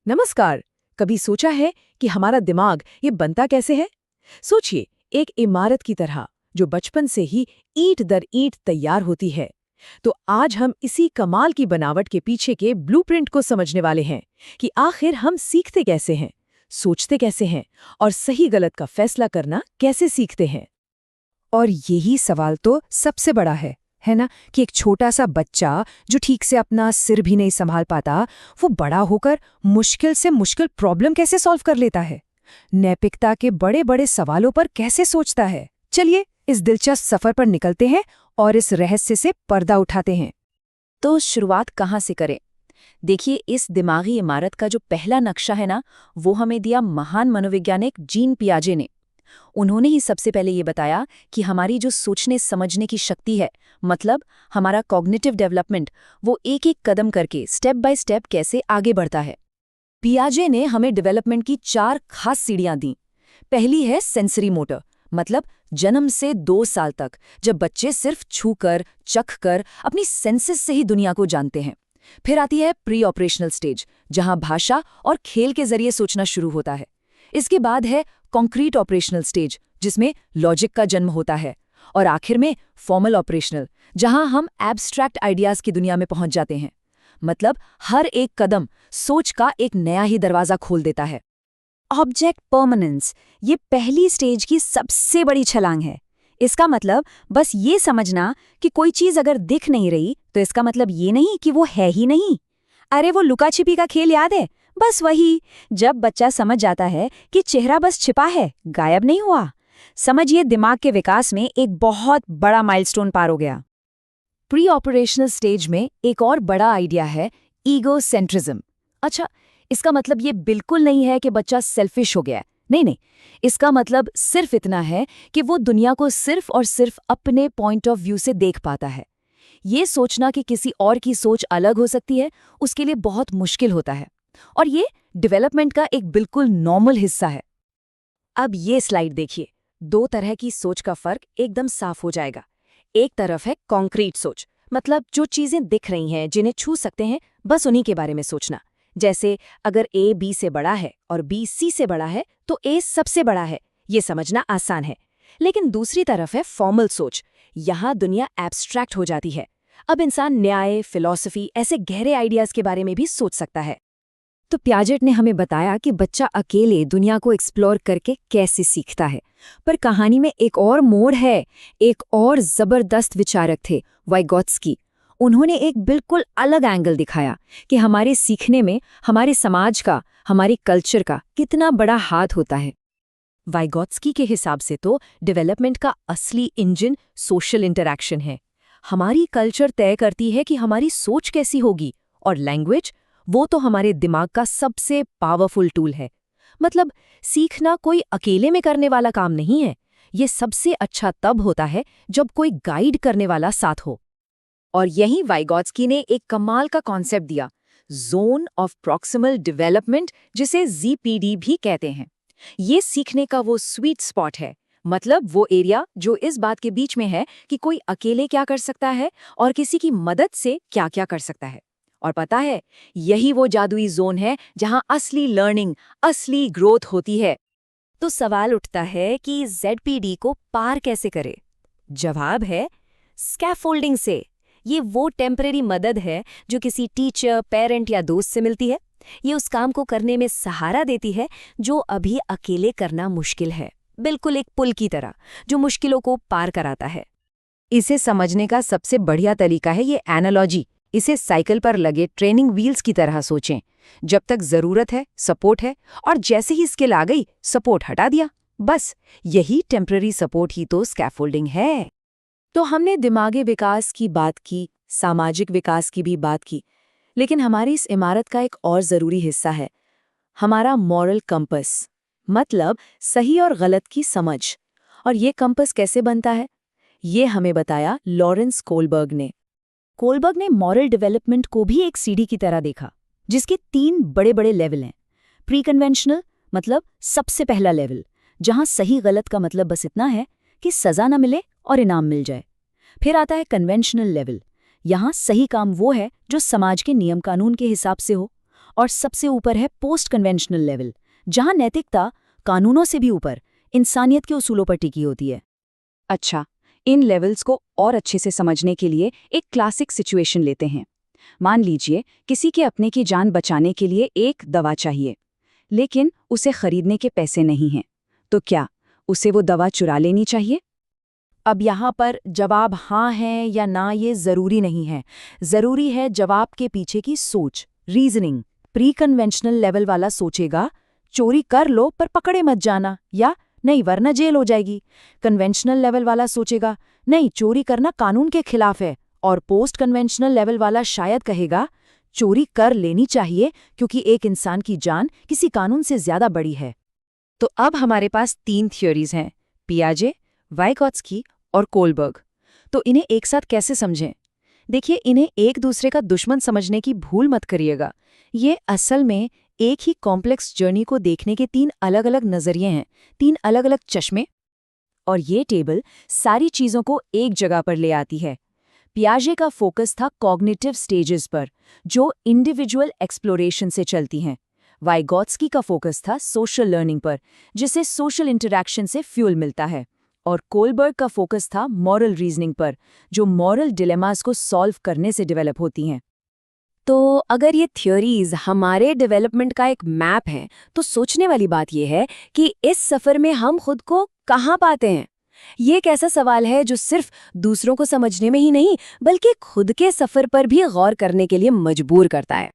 नमस्कार। कभी सोचा है कि हमारा दिमाग ये बनता कैसे है? सोचिए, एक इमारत की तरह जो बचपन से ही ईंट दर ईंट तैयार होती है। तो आज हम इसी कमाल की बनावट के पीछे के ब्लूप्रिंट को समझने वाले हैं कि आखिर हम सीखते कैसे हैं, सोचते कैसे हैं और सही गलत का फैसला करना कैसे सीखते हैं। और यही सवाल तो सबसे बड़ा है ना, कि एक छोटा सा बच्चा जो ठीक से अपना सिर भी नहीं संभाल पाता, वो बड़ा होकर मुश्किल से मुश्किल प्रॉब्लम कैसे सॉल्व कर लेता है, नैतिकता के बड़े बड़े सवालों पर कैसे सोचता है। चलिए इस दिलचस्प सफर पर निकलते हैं और इस रहस्य से पर्दा उठाते हैं। तो शुरुआत कहाँ से करें? देखिए, इस दिमागी इमारत का जो पहला नक्शा है ना, वो हमें दिया महान मनोवैज्ञानिक जीन पियाजे ने। उन्होंने ही सबसे पहले ये बताया कि हमारी जो सोचने समझने की शक्ति है, मतलब हमारा कॉग्निटिव डेवलपमेंट, वो एक एक कदम करके स्टेप बाय स्टेप कैसे आगे बढ़ता है। पियाजे ने हमें डेवलपमेंट की 4 खास सीढ़ियां दी। पहली है सेंसरी मोटर, मतलब जन्म से 2 साल तक जब बच्चे सिर्फ छूकर चखकर अपनी सेंसेस से ही दुनिया को जानते हैं। फिर आती है प्री ऑपरेशनल स्टेज, जहां भाषा और खेल के जरिए सोचना शुरू होता है। इसके बाद है कॉन्क्रीट ऑपरेशनल स्टेज, जिसमें लॉजिक का जन्म होता है। और आखिर में फॉर्मल ऑपरेशनल, जहां हम एब्स्ट्रैक्ट आइडियाज की दुनिया में पहुंच जाते हैं। मतलब हर एक कदम सोच का एक नया ही दरवाजा खोल देता है। ऑब्जेक्ट परमानेंस, ये पहली स्टेज की सबसे बड़ी छलांग है। इसका मतलब बस ये समझना कि कोई चीज अगर दिख नहीं रही तो इसका मतलब ये नहीं कि वो है ही नहीं। अरे वो लुका छिपी का खेल याद है? बस वही, जब बच्चा समझ जाता है कि चेहरा बस छिपा है, गायब नहीं हुआ, समझिए दिमाग के विकास में एक बहुत बड़ा माइलस्टोन पार हो गया। प्री ऑपरेशनल स्टेज में एक और बड़ा आइडिया है ईगोसेंट्रिज्म। अच्छा, इसका मतलब ये बिल्कुल नहीं है कि बच्चा सेल्फिश हो गया है। नहीं नहीं, इसका मतलब सिर्फ इतना है कि वो दुनिया को सिर्फ और सिर्फ अपने पॉइंट ऑफ व्यू से देख पाता है। ये सोचना कि किसी और की सोच अलग हो सकती है, उसके लिए बहुत मुश्किल होता है। और ये डेवलपमेंट का एक बिल्कुल नॉर्मल हिस्सा है। अब ये स्लाइड देखिए, 2 तरह की सोच का फर्क एकदम साफ हो जाएगा। एक तरफ है कॉन्क्रीट सोच, मतलब जो चीजें दिख रही हैं, जिन्हें छू सकते हैं, बस उन्हीं के बारे में सोचना। जैसे अगर ए बी से बड़ा है और बी सी से बड़ा है तो ए सबसे बड़ा है, ये समझना आसान है। लेकिन दूसरी तरफ है फॉर्मल सोच। यहाँ दुनिया एब्स्ट्रैक्ट हो जाती है। अब इंसान न्याय, फिलॉसफी, ऐसे गहरे आइडियाज के बारे में भी सोच सकता है। तो पियाजेट ने हमें बताया कि बच्चा अकेले दुनिया को एक्सप्लोर करके कैसे सीखता है। पर कहानी में एक और मोड़ है। एक और जबरदस्त विचारक थे, वाइगोत्स्की। उन्होंने एक बिल्कुल अलग एंगल दिखाया कि हमारे सीखने में हमारे समाज का, हमारी कल्चर का कितना बड़ा हाथ होता है। वाइगोत्स्की के हिसाब से तो डेवलपमेंट का असली इंजन सोशल इंटरैक्शन है। हमारी कल्चर तय करती है कि हमारी सोच कैसी होगी, और लैंग्वेज, वो तो हमारे दिमाग का सबसे पावरफुल टूल है। मतलब सीखना कोई अकेले में करने वाला काम नहीं है। ये सबसे अच्छा तब होता है जब कोई गाइड करने वाला साथ हो। और यहीं वाइगोत्स्की ने एक कमाल का कॉन्सेप्ट दिया, जोन ऑफ प्रॉक्सिमल डेवलपमेंट, जिसे ZPD भी कहते हैं। ये सीखने का वो स्वीट स्पॉट है, मतलब वो एरिया जो इस बात के बीच में है कि कोई अकेले क्या कर सकता है और किसी की मदद से क्या क्या कर सकता है। और पता है, यही वो जादुई जोन है जहां असली लर्निंग, असली ग्रोथ होती है। तो सवाल उठता है कि ZPD को पार कैसे करे? जवाब है स्कैफोल्डिंग से। ये वो टेम्परेरी मदद है जो किसी टीचर, पेरेंट या दोस्त से मिलती है। ये उस काम को करने में सहारा देती है जो अभी अकेले करना मुश्किल है, बिल्कुल एक पुल की तरह जो मुश्किलों को पार कराता है। इसे समझने का सबसे बढ़िया तरीका है ये एनालॉजी। इसे साइकिल पर लगे ट्रेनिंग व्हील्स की तरह सोचें। जब तक जरूरत है, सपोर्ट है, और जैसे ही स्किल आ गई, सपोर्ट हटा दिया। बस यही टेम्पररी सपोर्ट ही तो स्कैफोल्डिंग है। तो हमने दिमागी विकास की बात की, सामाजिक विकास की भी बात की, लेकिन हमारी इस इमारत का एक और जरूरी हिस्सा है, हमारा मॉरल कंपस, मतलब सही और गलत की समझ। और ये कंपस कैसे बनता है, ये हमें बताया लॉरेंस कोलबर्ग ने। कोलबर्ग ने मॉरल डेवलपमेंट को भी एक सीढ़ी की तरह देखा, जिसके 3 बड़े बड़े लेवल हैं। प्री कन्वेंशनल, मतलब सबसे पहला लेवल, जहां सही गलत का मतलब बस इतना है कि सजा न मिले और इनाम मिल जाए। फिर आता है कन्वेंशनल लेवल, यहाँ सही काम वो है जो समाज के नियम कानून के हिसाब से हो। और सबसे ऊपर है पोस्ट कन्वेंशनल लेवल, जहां नैतिकता कानूनों से भी ऊपर इंसानियत के उसूलों पर टिकी होती है। अच्छा, इन लेवल्स को और अच्छे से समझने के लिए एक क्लासिक सिचुएशन लेते हैं। मान लीजिए किसी के अपने की जान बचाने के लिए एक दवा चाहिए, लेकिन उसे खरीदने के पैसे नहीं हैं। तो क्या उसे वो दवा चुरा लेनी चाहिए? अब यहाँ पर जवाब हाँ है या ना ये ज़रूरी नहीं है। ज़रूरी है जवाब के पीछे की सोच, रीजनिंग। प्री कन्वेंशनल लेवल वाला सोचेगा चोरी कर लो पर पकड़े मत जाना, या नहीं वरना जेल हो जाएगी। कन्वेंशनल लेवल वाला सोचेगा नहीं, चोरी करना कानून के खिलाफ है। और पोस्ट कन्वेंशनल लेवल वाला शायद कहेगा चोरी कर लेनी चाहिए क्योंकि एक इंसान की जान किसी कानून से ज्यादा बड़ी है। तो अब हमारे पास 3 थियोरीज हैं, पियाजे, वाइगॉत्स्की और कोलबर्ग। तो इन्हें एक साथ कैसे समझें? देखिए, इन्हें एक दूसरे का दुश्मन समझने की भूल मत करिएगा। ये असल में एक ही कॉम्प्लेक्स जर्नी को देखने के 3 अलग-अलग नजरिए हैं, 3 अलग-अलग चश्मे। और ये टेबल सारी चीजों को एक जगह पर ले आती है। पियाजे का फोकस था कॉग्निटिव स्टेजेस पर, जो इंडिविजुअल एक्सप्लोरेशन से चलती हैं। वाइगॉत्स्की का फोकस था सोशल लर्निंग पर, जिसे सोशल इंटरैक्शन से फ्यूल मिलता है। और कोलबर्ग का फोकस था मॉरल रीजनिंग पर, जो मॉरल डिलेमास को सॉल्व करने से डेवलप होती हैं। तो अगर ये थ्योरीज हमारे डेवलपमेंट का एक मैप है, तो सोचने वाली बात यह है कि इस सफ़र में हम खुद को कहाँ पाते हैं? ये एक ऐसा सवाल है जो सिर्फ दूसरों को समझने में ही नहीं, बल्कि खुद के सफ़र पर भी गौर करने के लिए मजबूर करता है।